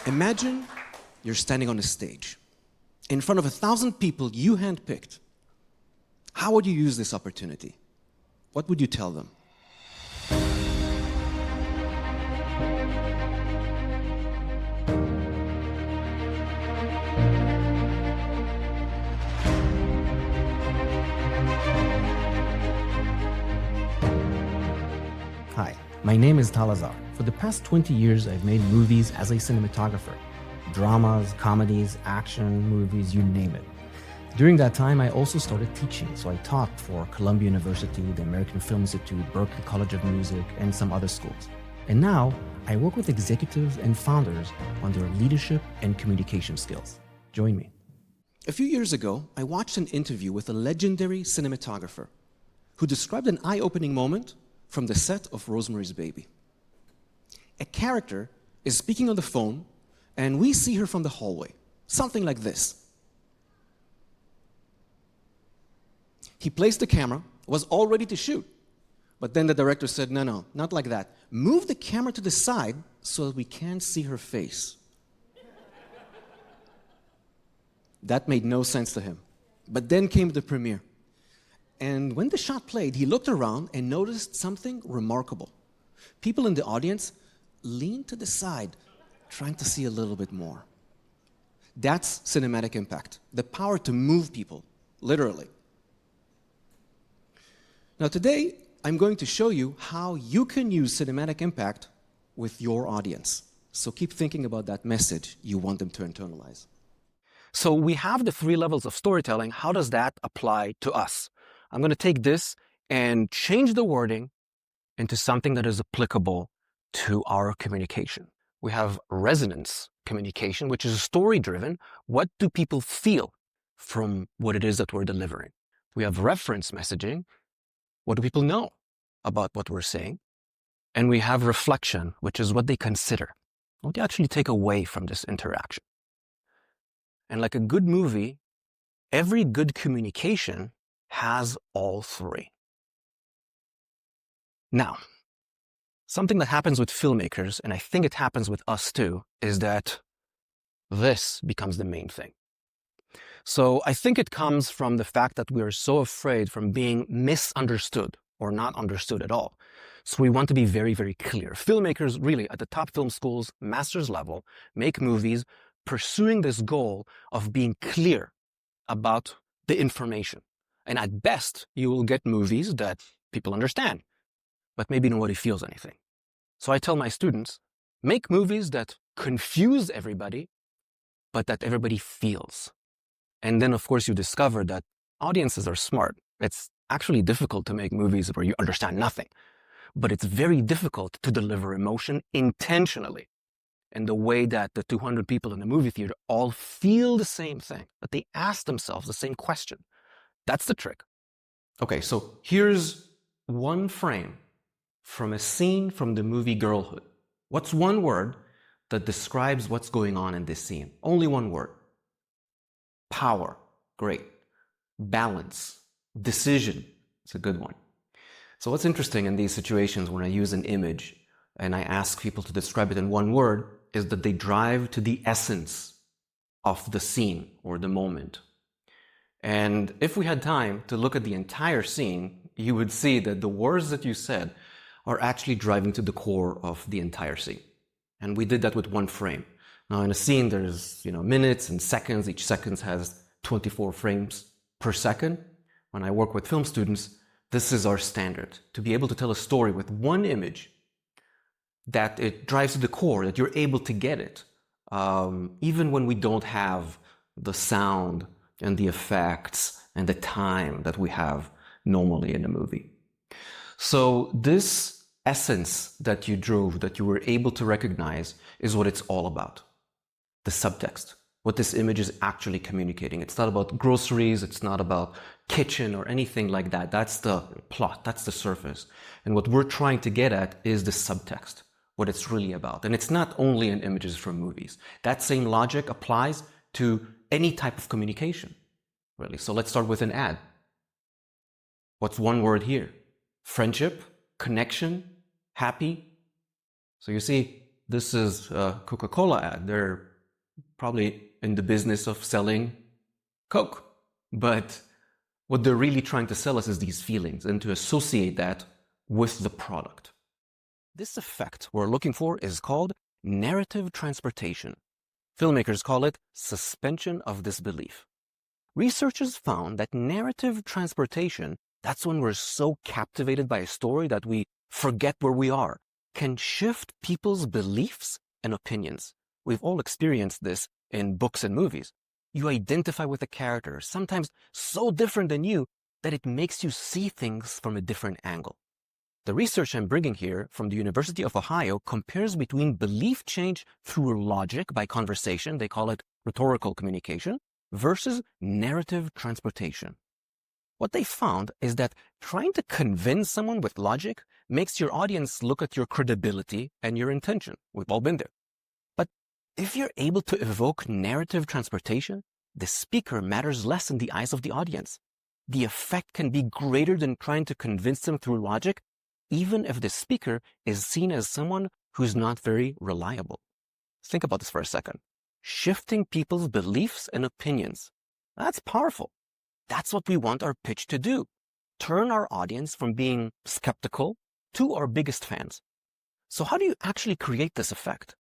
Imagine you're standing on a stage in front of 1,000 people you handpicked. How would you use this opportunity? What would you tell them? Hi, my name is Tal Lazar. For the past 20 years, I've made movies as a cinematographer. Dramas, comedies, action movies, you name it. During that time, I also started teaching, so I taught for Columbia University, the American Film Institute, Berklee College of Music, and some other schools. And now, I work with executives and founders on their leadership and communication skills. Join me. A few years ago, I watched an interview with a legendary cinematographer who described an eye-opening moment from the set of Rosemary's Baby. A character is speaking on the phone, and we see her from the hallway, something like this. He placed the camera, was all ready to shoot, but then the director said, no, not like that. Move the camera to the side so that we can't see her face. That made no sense to him. But then came the premiere. And when the shot played, he looked around and noticed something remarkable. People in the audience leaned to the side, trying to see a little bit more. That's cinematic impact, the power to move people, literally. Now today, I'm going to show you how you can use cinematic impact with your audience. So keep thinking about that message you want them to internalize. So we have the 3 levels of storytelling. How does that apply to us? I'm going to take this and change the wording into something that is applicable to our communication. We have resonance communication, which is story-driven. What do people feel from what it is that we're delivering? We have reference messaging. What do people know about what we're saying? And we have reflection, which is what they consider. What do you actually take away from this interaction? And like a good movie, every good communication has all 3. Now, something that happens with filmmakers, and I think it happens with us too, is that this becomes the main thing. So I think it comes from the fact that we are so afraid from being misunderstood or not understood at all. So we want to be very, very clear. Filmmakers really at the top film schools, master's level, make movies pursuing this goal of being clear about the information. And at best, you will get movies that people understand, but maybe nobody feels anything. So I tell my students, make movies that confuse everybody, but that everybody feels. And then, of course, you discover that audiences are smart. It's actually difficult to make movies where you understand nothing, but it's very difficult to deliver emotion intentionally in the way that the 200 people in the movie theater all feel the same thing, that they ask themselves the same question. That's the trick. Okay, so here's one frame from a scene from the movie Girlhood. What's one word that describes what's going on in this scene? Only one word. Power. Great. Balance. Decision. It's a good one. So what's interesting in these situations when I use an image and I ask people to describe it in one word is that they drive to the essence of the scene or the moment. And if we had time to look at the entire scene, you would see that the words that you said are actually driving to the core of the entire scene. And we did that with one frame. Now in a scene, there's minutes and seconds. Each second has 24 frames per second. When I work with film students, this is our standard. To be able to tell a story with one image, that it drives to the core, that you're able to get it, even when we don't have the sound and the effects and the time that we have normally in a movie. So this essence that you drove, that you were able to recognize, is what it's all about. The subtext, what this image is actually communicating. It's not about groceries, it's not about kitchen or anything like that. That's the plot, that's the surface. And what we're trying to get at is the subtext, what it's really about. And it's not only in images from movies. That same logic applies to any type of communication, really. So let's start with an ad. What's one word here? Friendship, connection, happy. So you see, this is a Coca-Cola ad. They're probably in the business of selling Coke. But what they're really trying to sell us is these feelings and to associate that with the product. This effect we're looking for is called narrative transportation. Filmmakers call it suspension of disbelief. Researchers found that narrative transportation, that's when we're so captivated by a story that we forget where we are, can shift people's beliefs and opinions. We've all experienced this in books and movies. You identify with a character, sometimes so different than you, that it makes you see things from a different angle. The research I'm bringing here from the University of Ohio compares between belief change through logic by conversation, they call it rhetorical communication, versus narrative transportation. What they found is that trying to convince someone with logic makes your audience look at your credibility and your intention. We've all been there. But if you're able to evoke narrative transportation, the speaker matters less in the eyes of the audience. The effect can be greater than trying to convince them through logic, even if the speaker is seen as someone who's not very reliable. Think about this for a second. Shifting people's beliefs and opinions. That's powerful. That's what we want our pitch to do. Turn our audience from being skeptical to our biggest fans. So how do you actually create this effect?